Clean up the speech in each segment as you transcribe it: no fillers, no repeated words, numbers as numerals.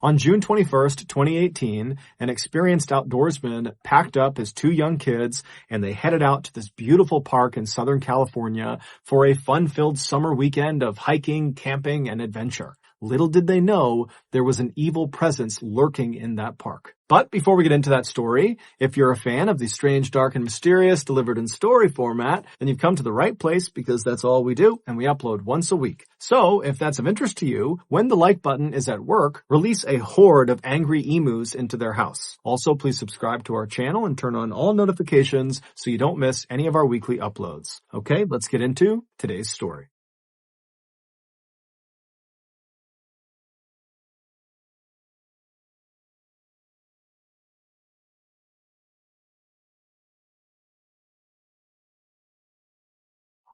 On June 21st, 2018, an experienced outdoorsman packed up his 2 young kids and they headed out to this beautiful park in Southern California for a fun-filled summer weekend of hiking, camping, and adventure. Little did they know there was an evil presence lurking in that park. But before we get into that story, if you're a fan of the strange, dark, and mysterious delivered in story format, then you've come to the right place because that's all we do, and we upload once a week. So, if that's of interest to you, when the like button is at work, release a horde of angry emus into their house. Also, please subscribe to our channel and turn on all notifications so you don't miss any of our weekly uploads. Okay, let's get into today's story.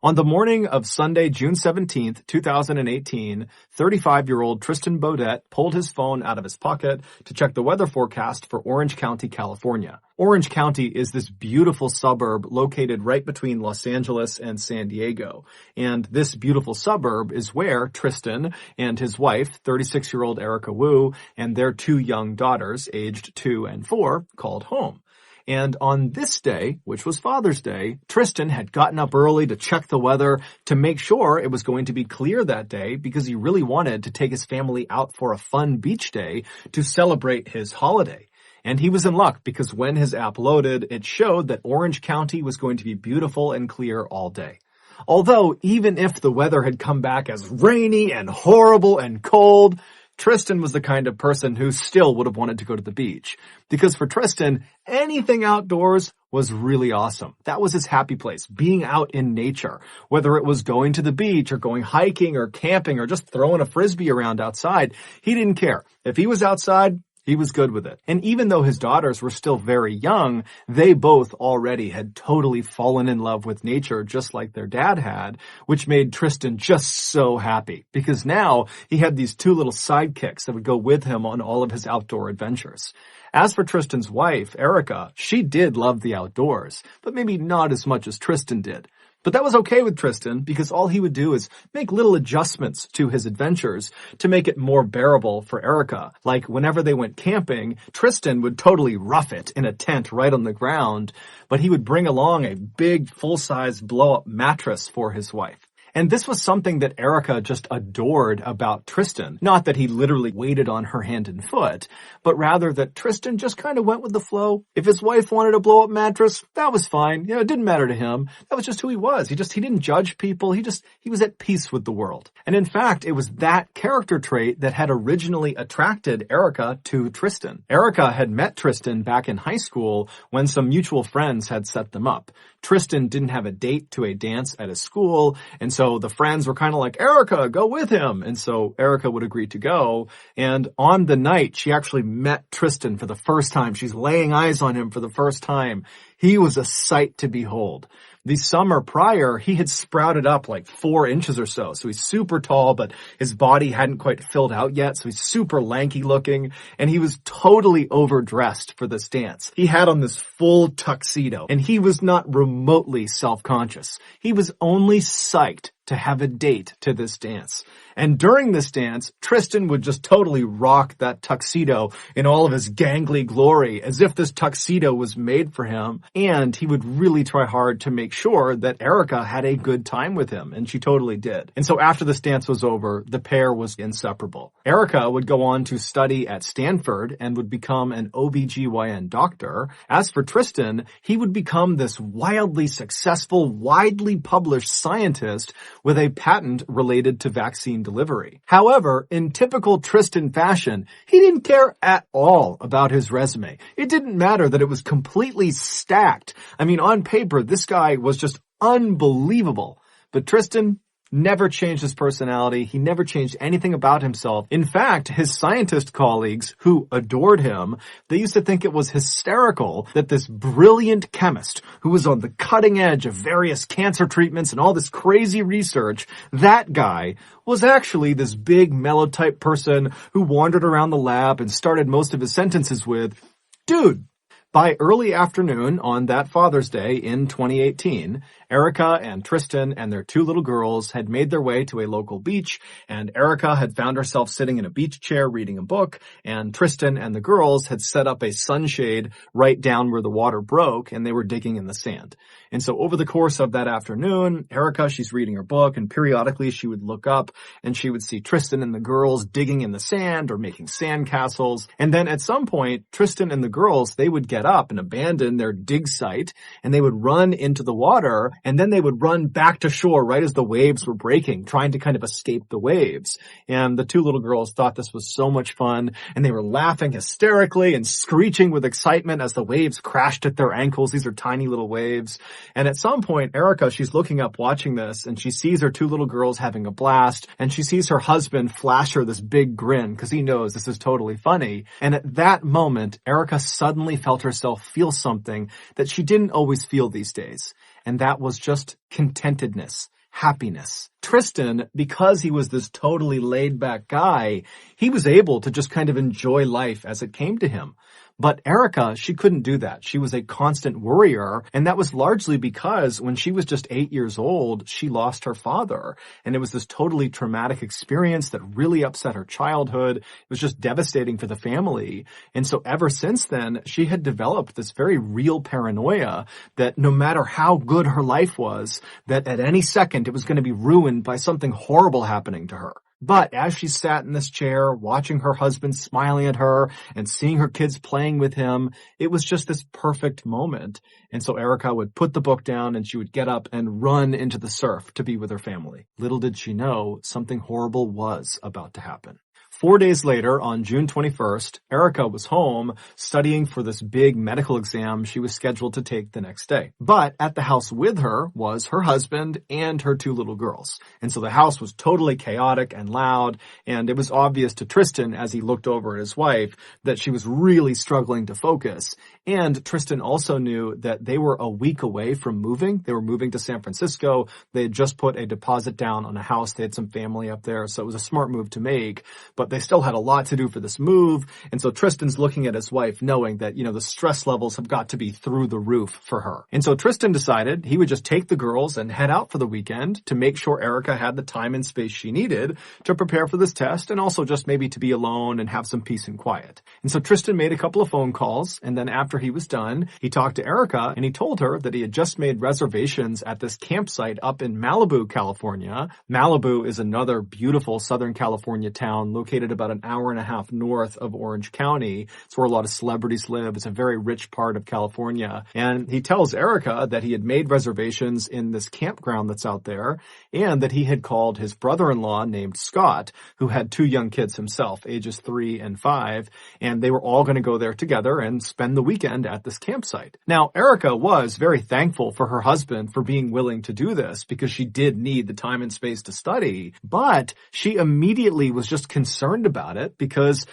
On the morning of Sunday, June 17th, 2018, 35-year-old Tristan Beaudette pulled his phone out of his pocket to check the weather forecast for Orange County, California. Orange County is this beautiful suburb located right between Los Angeles and San Diego. And this beautiful suburb is where Tristan and his wife, 36-year-old Erica Wu, and their 2 young daughters, aged 2 and 4, called home. And on this day, which was Father's Day, Tristan had gotten up early to check the weather to make sure it was going to be clear that day because he really wanted to take his family out for a fun beach day to celebrate his holiday. And he was in luck because when his app loaded, it showed that Orange County was going to be beautiful and clear all day. Although, even if the weather had come back as rainy and horrible and cold, Tristan was the kind of person who still would have wanted to go to the beach. Because for Tristan, anything outdoors was really awesome. That was his happy place, being out in nature. Whether it was going to the beach or going hiking or camping or just throwing a frisbee around outside, he didn't care. If he was outside, he was good with it. And even though his daughters were still very young, they both already had totally fallen in love with nature just like their dad had, which made Tristan just so happy because now he had these 2 little sidekicks that would go with him on all of his outdoor adventures. As for Tristan's wife, Erica, she did love the outdoors, but maybe not as much as Tristan did. But that was okay with Tristan because all he would do is make little adjustments to his adventures to make it more bearable for Erica. Like whenever they went camping, Tristan would totally rough it in a tent right on the ground, but he would bring along a big full-size blow-up mattress for his wife. And this was something that Erica just adored about Tristan. Not that he literally waited on her hand and foot, but rather that Tristan just kind of went with the flow. If his wife wanted a blow-up mattress, that was fine. You know, it didn't matter to him. That was just who he was. He didn't judge people. He was at peace with the world. And in fact, it was that character trait that had originally attracted Erica to Tristan. Erica had met Tristan back in high school when some mutual friends had set them up. Tristan didn't have a date to a dance at his school, and so the friends were kind of like, Erica, go with him. And so Erica would agree to go. And on the night, she actually met Tristan for the first time. She's laying eyes on him for the first time. He was a sight to behold. The summer prior, he had sprouted up like 4 inches or so. So he's super tall, but his body hadn't quite filled out yet. So he's super lanky looking, and he was totally overdressed for this dance. He had on this full tuxedo, and he was not remotely self-conscious. He was only psyched to have a date to this dance. And during this dance, Tristan would just totally rock that tuxedo in all of his gangly glory, as if this tuxedo was made for him. And he would really try hard to make sure that Erica had a good time with him, and she totally did. And so after this dance was over, the pair was inseparable. Erica would go on to study at Stanford and would become an OBGYN doctor. As for Tristan, he would become this wildly successful, widely published scientist with a patent related to vaccine delivery. However, in typical Tristan fashion, he didn't care at all about his resume. It didn't matter that it was completely stacked. I mean, on paper, this guy was just unbelievable. But Tristan never changed his personality. He never changed anything about himself. In fact, his scientist colleagues who adored him, they used to think it was hysterical that this brilliant chemist who was on the cutting edge of various cancer treatments and all this crazy research, that guy was actually this big mellow type person who wandered around the lab and started most of his sentences with, "Dude, By early afternoon on that Father's Day in 2018, Erica and Tristan and their two little girls had made their way to a local beach, and Erica had found herself sitting in a beach chair reading a book, and Tristan and the girls had set up a sunshade right down where the water broke, and they were digging in the sand. And so over the course of that afternoon, Erica, she's reading her book, and periodically she would look up and she would see Tristan and the girls digging in the sand or making sand castles. And then at some point, Tristan and the girls, they would get up and abandon their dig site, and they would run into the water, and then they would run back to shore right as the waves were breaking, trying to kind of escape the waves. And the two little girls thought this was so much fun, and they were laughing hysterically and screeching with excitement as the waves crashed at their ankles. These are tiny little waves. And at some point, Erica, she's looking up watching this, and she sees her two little girls having a blast, and she sees her husband flash her this big grin because he knows this is totally funny. And at that moment, Erica suddenly felt herself feel something that she didn't always feel these days. And that was just contentedness, happiness. Tristan, because he was this totally laid-back guy, he was able to just kind of enjoy life as it came to him. But Erica, she couldn't do that. She was a constant worrier, and that was largely because when she was just 8 years old, she lost her father. And it was this totally traumatic experience that really upset her childhood. It was just devastating for the family. And so ever since then, she had developed this very real paranoia that no matter how good her life was, that at any second it was going to be ruined by something horrible happening to her. But as she sat in this chair, watching her husband smiling at her and seeing her kids playing with him, it was just this perfect moment. And so Erica would put the book down and she would get up and run into the surf to be with her family. Little did she know something horrible was about to happen. 4 days later, on June 21st, Erica was home studying for this big medical exam she was scheduled to take the next day. But at the house with her was her husband and her two little girls. And so the house was totally chaotic and loud, and it was obvious to Tristan as he looked over at his wife that she was really struggling to focus. And Tristan also knew that they were a week away from moving. They were moving to San Francisco. They had just put a deposit down on a house. They had some family up there, so it was a smart move to make. But they still had a lot to do for this move. And so Tristan's looking at his wife knowing that, the stress levels have got to be through the roof for her. And so Tristan decided he would just take the girls and head out for the weekend to make sure Erica had the time and space she needed to prepare for this test and also just maybe to be alone and have some peace and quiet. And so Tristan made a couple of phone calls, and then after he was done, he talked to Erica and he told her that he had just made reservations at this campsite up in Malibu, California. Malibu is another beautiful Southern California town located about an hour and a half north of Orange County. It's where a lot of celebrities live. It's a very rich part of California. And he tells Erica that he had made reservations in this campground that's out there, and that he had called his brother-in-law named Scott, who had two young kids himself, ages 3 and 5, and they were all going to go there together and spend the weekend at this campsite. Now, Erica was very thankful for her husband for being willing to do this because she did need the time and space to study, but she immediately was just concerned about it because,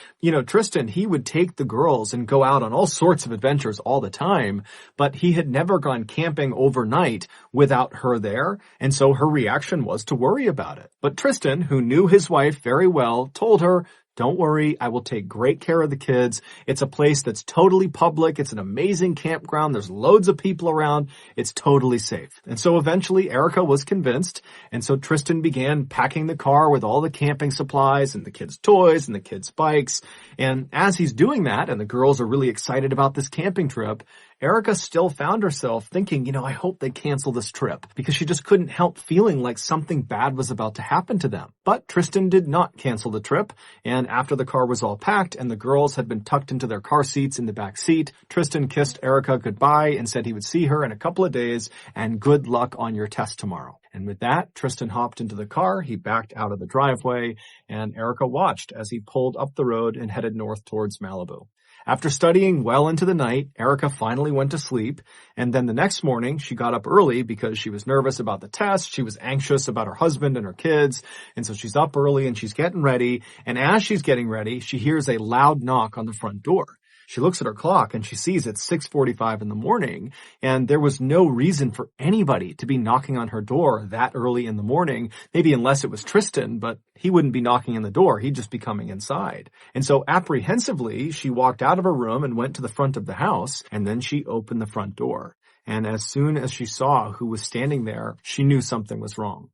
Tristan, he would take the girls and go out on all sorts of adventures all the time, but he had never gone camping overnight without her there, and so her reaction was to worry about it. But Tristan, who knew his wife very well, told her, "Don't worry, I will take great care of the kids. It's a place that's totally public. It's an amazing campground. There's loads of people around. It's totally safe." And so eventually Erica was convinced. And so Tristan began packing the car with all the camping supplies and the kids' toys and the kids' bikes. And as he's doing that, and the girls are really excited about this camping trip, Erica still found herself thinking, I hope they cancel this trip, because she just couldn't help feeling like something bad was about to happen to them. But Tristan did not cancel the trip, and after the car was all packed and the girls had been tucked into their car seats in the back seat, Tristan kissed Erica goodbye and said he would see her in a couple of days, and good luck on your test tomorrow. And with that, Tristan hopped into the car, he backed out of the driveway, and Erica watched as he pulled up the road and headed north towards Malibu. After studying well into the night, Erica finally went to sleep, and then the next morning she got up early because she was nervous about the test, she was anxious about her husband and her kids, and so she's up early and she's getting ready, and as she's getting ready, she hears a loud knock on the front door. She looks at her clock and she sees it's 6:45 in the morning, and there was no reason for anybody to be knocking on her door that early in the morning, maybe unless it was Tristan, but he wouldn't be knocking on the door, he'd just be coming inside. And so apprehensively, she walked out of her room and went to the front of the house, and then she opened the front door. And as soon as she saw who was standing there, she knew something was wrong.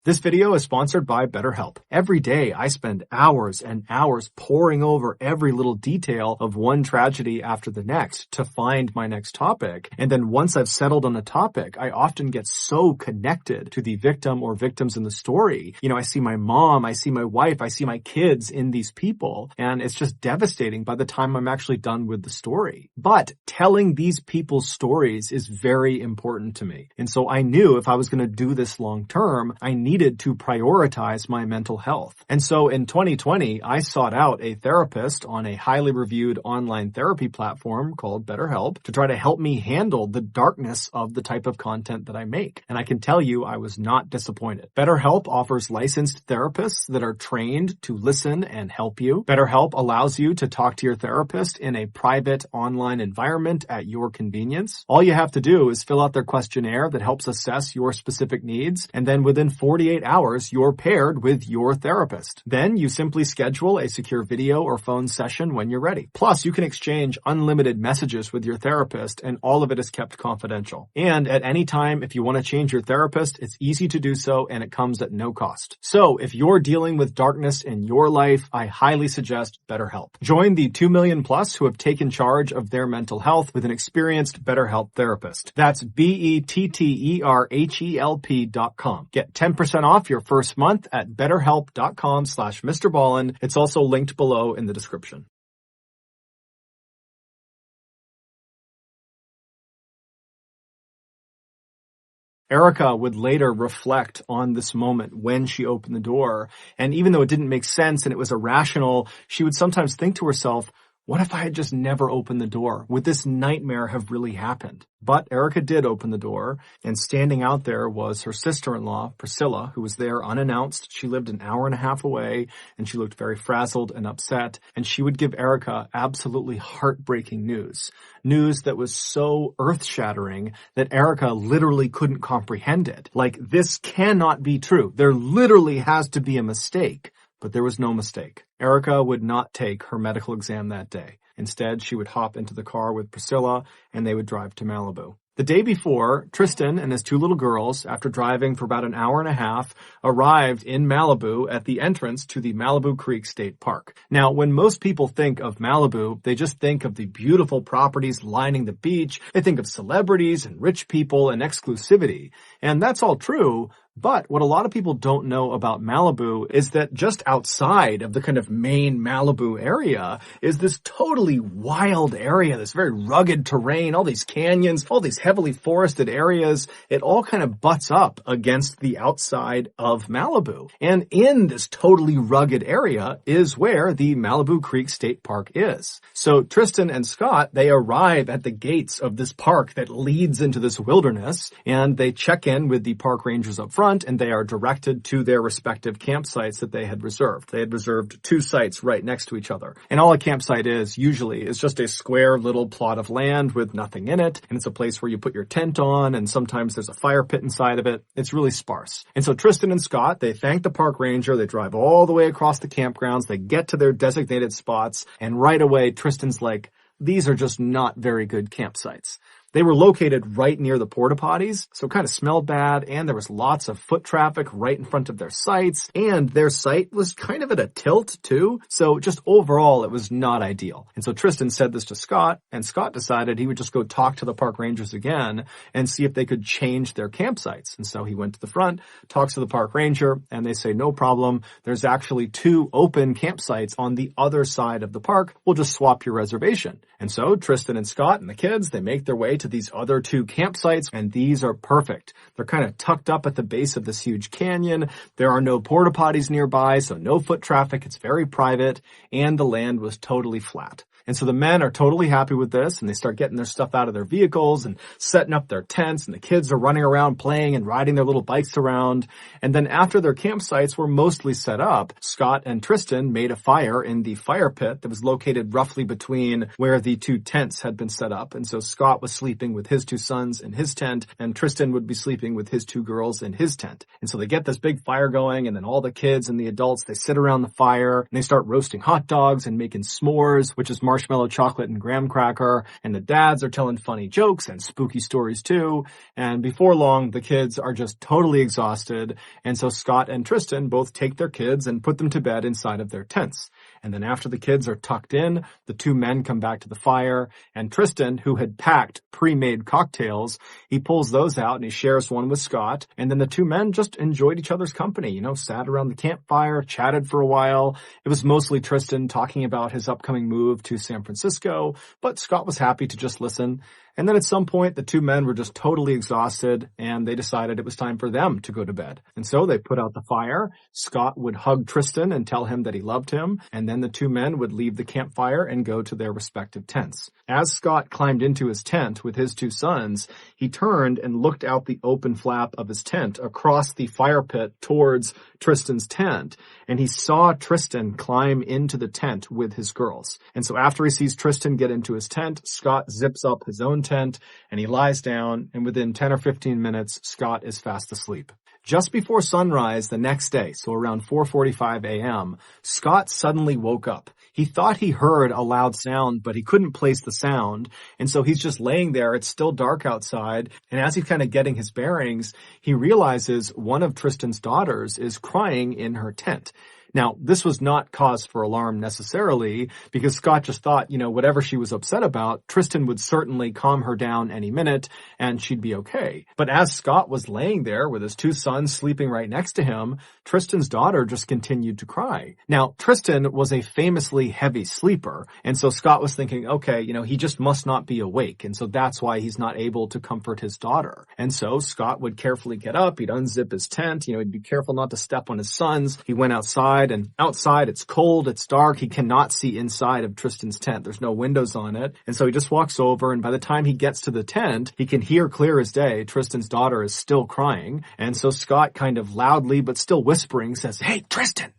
This video is sponsored by BetterHelp. Every day, I spend hours and hours poring over every little detail of one tragedy after the next to find my next topic. And then once I've settled on a topic, I often get so connected to the victim or victims in the story. I see my mom, I see my wife, I see my kids in these people, and it's just devastating by the time I'm actually done with the story. But telling these people's stories is very important to me. And so I knew if I was going to do this long term, I needed to prioritize my mental health. And so in 2020, I sought out a therapist on a highly reviewed online therapy platform called BetterHelp to try to help me handle the darkness of the type of content that I make. And I can tell you I was not disappointed. BetterHelp offers licensed therapists that are trained to listen and help you. BetterHelp allows you to talk to your therapist in a private online environment at your convenience. All you have to do is fill out their questionnaire that helps assess your specific needs, and then within 48 hours, you're paired with your therapist. Then you simply schedule a secure video or phone session when you're ready. Plus, you can exchange unlimited messages with your therapist, and all of it is kept confidential. And at any time, if you want to change your therapist, it's easy to do so, and it comes at no cost. So if you're dealing with darkness in your life, I highly suggest BetterHelp. Join the 2 million plus who have taken charge of their mental health with an experienced BetterHelp therapist. That's BetterHelp.com. Get 10% off your first month at betterhelp.com/MrBallen. It's also linked below in the description. Erica would later reflect on this moment when she opened the door, and even though it didn't make sense and it was irrational, she would sometimes think to herself, what if I had just never opened the door? Would this nightmare have really happened? But Erica did open the door, and standing out there was her sister-in-law, Priscilla, who was there unannounced. She lived an hour and a half away, and she looked very frazzled and upset, and she would give Erica absolutely heartbreaking news. News that was so earth-shattering that Erica literally couldn't comprehend it. Like, this cannot be true. There literally has to be a mistake. But there was no mistake. Erica would not take her medical exam that day. Instead, she would hop into the car with Priscilla, and they would drive to Malibu. The day before, Tristan and his 2 little girls, after driving for about an hour and a half, arrived in Malibu at the entrance to the Malibu Creek State Park. Now, when most people think of Malibu, they just think of the beautiful properties lining the beach. They think of celebrities and rich people and exclusivity. And that's all true. But what a lot of people don't know about Malibu is that just outside of the kind of main Malibu area is this totally wild area, this very rugged terrain, all these canyons, all these heavily forested areas. It all kind of butts up against the outside of Malibu. And in this totally rugged area is where the Malibu Creek State Park is. So Tristan and Scott, they arrive at the gates of this park that leads into this wilderness, and they check in with the park rangers up front, and they are directed to their respective campsites that they had reserved. They had reserved 2 sites right next to each other. And all a campsite is, usually, is just a square little plot of land with nothing in it, and it's a place where you put your tent on, and sometimes there's a fire pit inside of it. It's really sparse. And so Tristan and Scott, they thank the park ranger, they drive all the way across the campgrounds, they get to their designated spots, and right away Tristan's like, these are just not very good campsites. They were located right near the porta potties, so it kind of smelled bad, and there was lots of foot traffic right in front of their sites, and their site was kind of at a tilt too, so just overall it was not ideal. And so Tristan said this to Scott, and Scott decided he would just go talk to the park rangers again and see if they could change their campsites. And so he went to the front, talks to the park ranger, and they say, no problem, there's actually 2 open campsites on the other side of the park, we'll just swap your reservation. And so Tristan and Scott and the kids, they make their way to these other 2 campsites, and these are perfect. They're kind of tucked up at the base of this huge canyon. There are no porta potties nearby, so no foot traffic. It's very private, and the land was totally flat. And so the men are totally happy with this, and they start getting their stuff out of their vehicles and setting up their tents, and the kids are running around playing and riding their little bikes around. And then after their campsites were mostly set up, Scott and Tristan made a fire in the fire pit that was located roughly between where the two tents had been set up. And so Scott was sleeping with his two sons in his tent, and Tristan would be sleeping with his two girls in his tent. And so they get this big fire going, and then all the kids and the adults, they sit around the fire, and they start roasting hot dogs and making s'mores, which is marshmallow chocolate and graham cracker. And the dads are telling funny jokes and spooky stories too. And before long, the kids are just totally exhausted. And so Scott and Tristan both take their kids and put them to bed inside of their tents. And then after the kids are tucked in, the two men come back to the fire, and Tristan, who had packed pre-made cocktails, he pulls those out and he shares one with Scott. And then the two men just enjoyed each other's company, sat around the campfire, chatted for a while. It was mostly Tristan talking about his upcoming move to San Francisco, but Scott was happy to just listen. And then at some point, the two men were just totally exhausted, and they decided it was time for them to go to bed. And so they put out the fire. Scott would hug Tristan and tell him that he loved him, and then the two men would leave the campfire and go to their respective tents. As Scott climbed into his tent with his two sons, he turned and looked out the open flap of his tent across the fire pit towards Tristan's tent, and he saw Tristan climb into the tent with his girls. And so after he sees Tristan get into his tent, Scott zips up his own tent and he lies down, and within 10 or 15 minutes, Scott is fast asleep. Just before sunrise the next day, so around 4:45 a.m., Scott suddenly woke up. He thought he heard a loud sound, but he couldn't place the sound. And so he's just laying there. It's still dark outside. And as he's kind of getting his bearings, he realizes one of Tristan's daughters is crying in her tent. Now, this was not cause for alarm necessarily, because Scott just thought, whatever she was upset about, Tristan would certainly calm her down any minute and she'd be okay. But as Scott was laying there with his two sons sleeping right next to him, Tristan's daughter just continued to cry. Now, Tristan was a famously heavy sleeper, and so Scott was thinking, okay, he just must not be awake, and so that's why he's not able to comfort his daughter. And so Scott would carefully get up, he'd unzip his tent, he'd be careful not to step on his sons. He went outside, and outside it's cold, it's dark, he cannot see inside of Tristan's tent. There's no windows on it. And so he just walks over, and by the time he gets to the tent, he can hear clear as day Tristan's daughter is still crying. And so Scott kind of loudly but still whispering says, "Hey, Tristan,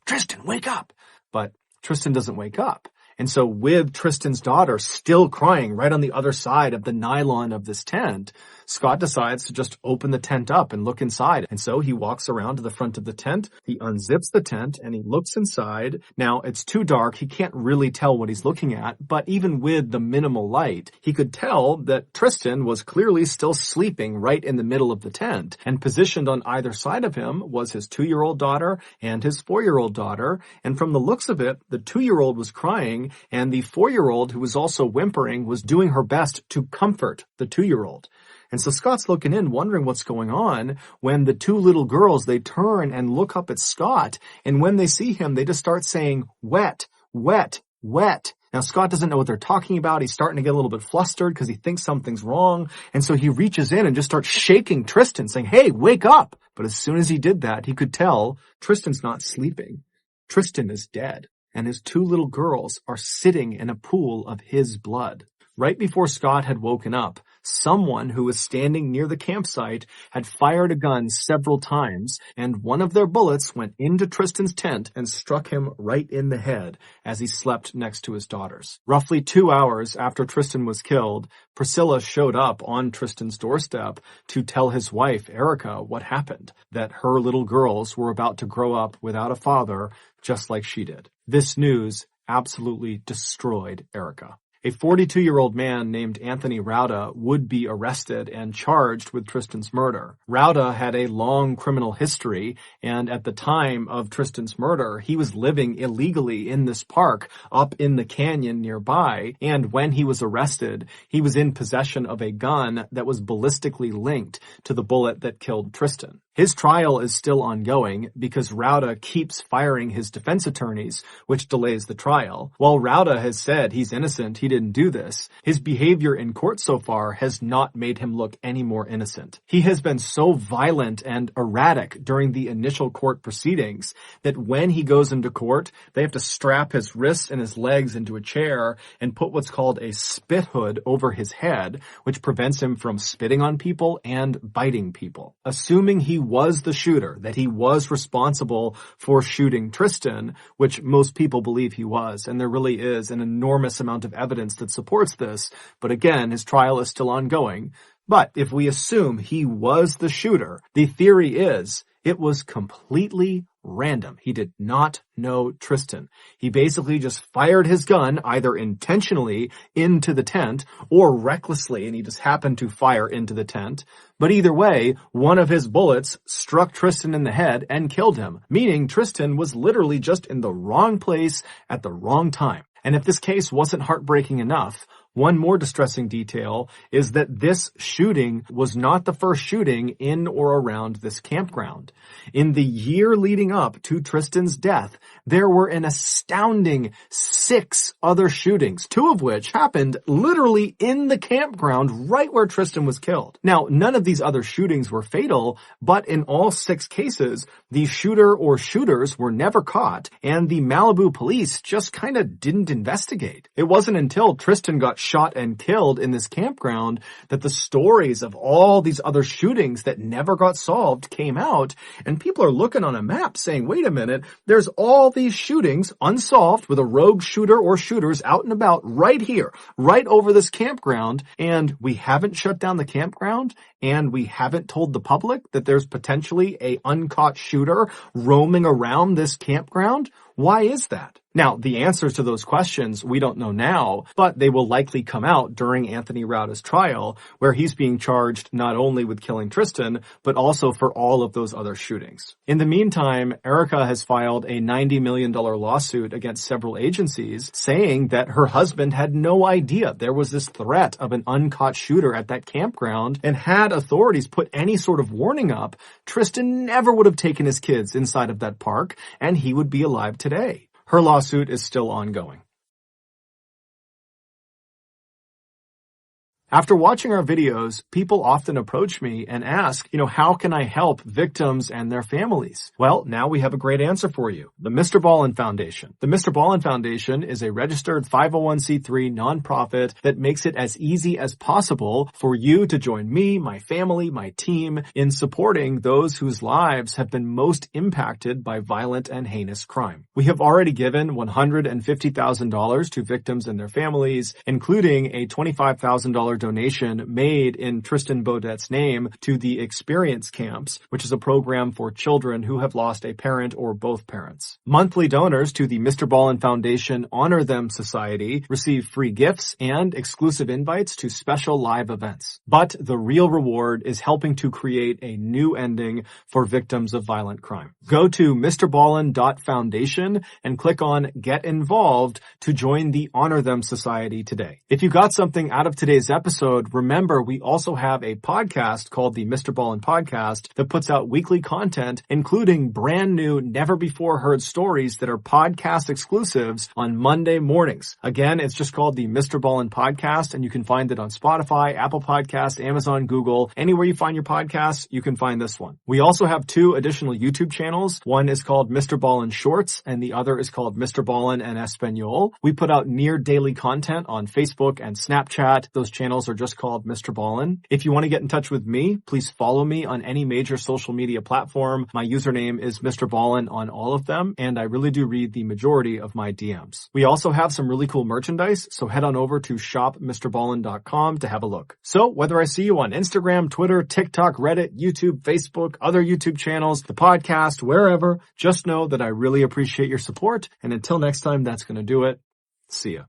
wake up." But Tristan doesn't wake up. And so with Tristan's daughter still crying right on the other side of the nylon of this tent, Scott decides to just open the tent up and look inside. And so he walks around to the front of the tent, he unzips the tent, and he looks inside. Now, it's too dark, he can't really tell what he's looking at, but even with the minimal light, he could tell that Tristan was clearly still sleeping right in the middle of the tent, and positioned on either side of him was his 2-year-old daughter and his 4-year-old daughter. And from the looks of it, the 2-year-old was crying, and the 4-year-old, who was also whimpering, was doing her best to comfort the 2-year-old. And so Scott's looking in, wondering what's going on, when the two little girls, they turn and look up at Scott, and when they see him, they just start saying, "Wet, wet, wet." Now, Scott doesn't know what they're talking about. He's starting to get a little bit flustered because he thinks something's wrong, and so he reaches in and just starts shaking Tristan, saying, "Hey, wake up!" But as soon as he did that, he could tell Tristan's not sleeping. Tristan is dead, and his two little girls are sitting in a pool of his blood. Right before Scott had woken up, someone who was standing near the campsite had fired a gun several times, and one of their bullets went into Tristan's tent and struck him right in the head as he slept next to his daughters. Roughly 2 hours after Tristan was killed, Priscilla showed up on Tristan's doorstep to tell his wife, Erica, what happened, that her little girls were about to grow up without a father, just like she did. This news absolutely destroyed Erica. A 42-year-old man named Anthony Rauda would be arrested and charged with Tristan's murder. Rauda had a long criminal history, and at the time of Tristan's murder, he was living illegally in this park up in the canyon nearby, and when he was arrested, he was in possession of a gun that was ballistically linked to the bullet that killed Tristan. His trial is still ongoing because Rauda keeps firing his defense attorneys, which delays the trial. While Rauda has said he's innocent, he didn't do this, his behavior in court so far has not made him look any more innocent. He has been so violent and erratic during the initial court proceedings that when he goes into court, they have to strap his wrists and his legs into a chair and put what's called a spit hood over his head, which prevents him from spitting on people and biting people. Assuming he was the shooter, that he was responsible for shooting Tristan, which most people believe he was, and there really is an enormous amount of evidence that supports this, but again, his trial is still ongoing. But if we assume he was the shooter, the theory is it was completely random. He did not know Tristan. He basically just fired his gun either intentionally into the tent or recklessly, and he just happened to fire into the tent. But either way, one of his bullets struck Tristan in the head and killed him, meaning Tristan was literally just in the wrong place at the wrong time. And if this case wasn't heartbreaking enough, one more distressing detail is that this shooting was not the first shooting in or around this campground. In the year leading up to Tristan's death, there were an astounding 6 other shootings, 2 of which happened literally in the campground right where Tristan was killed. Now, none of these other shootings were fatal, but in all 6 cases, the shooter or shooters were never caught, and the Malibu police just kind of didn't investigate. It wasn't until Tristan got shot and killed in this campground that the stories of all these other shootings that never got solved came out, and people are looking on a map saying, wait a minute, there's all these shootings unsolved with a rogue shooter or shooters out and about right here, right over this campground, and we haven't shut down the campground, and we haven't told the public that there's potentially a uncaught shooter roaming around this campground? Why is that? Now, the answers to those questions we don't know now, but they will likely come out during Anthony Rauda's trial, where he's being charged not only with killing Tristan, but also for all of those other shootings. In the meantime, Erica has filed a $90 million lawsuit against several agencies, saying that her husband had no idea there was this threat of an uncaught shooter at that campground, and had authorities put any sort of warning up, Tristan never would have taken his kids inside of that park, and he would be alive today. Her lawsuit is still ongoing. After watching our videos, people often approach me and ask, how can I help victims and their families? Well, now we have a great answer for you. The MrBallen Foundation. The MrBallen Foundation is a registered 501c3 nonprofit that makes it as easy as possible for you to join me, my family, my team in supporting those whose lives have been most impacted by violent and heinous crime. We have already given $150,000 to victims and their families, including a $25,000 donation made in Tristan Beaudette's name to the Experience Camps, which is a program for children who have lost a parent or both parents. Monthly donors to the MrBallen Foundation Honor Them Society receive free gifts and exclusive invites to special live events. But the real reward is helping to create a new ending for victims of violent crime. Go to MrBallen.Foundation and click on Get Involved to join the Honor Them Society today. If you got something out of today's episode, remember we also have a podcast called the MrBallen Podcast that puts out weekly content, including brand new, never before heard stories that are podcast exclusives on Monday mornings. Again, it's just called the MrBallen Podcast, and you can find it on Spotify, Apple Podcasts, Amazon, Google. Anywhere you find your podcasts, you can find this one. We also have 2 additional YouTube channels. One is called MrBallen Shorts, and the other is called MrBallen en Espanol. We put out near daily content on Facebook and Snapchat. Those channels are just called MrBallen. If you want to get in touch with me, please follow me on any major social media platform. My username is MrBallen on all of them, and I really do read the majority of my DMs. We also have some really cool merchandise, so head on over to shopmrballen.com to have a look. So whether I see you on Instagram, Twitter, TikTok, Reddit, YouTube, Facebook, other YouTube channels, the podcast, wherever, just know that I really appreciate your support, and until next time, that's going to do it. See ya.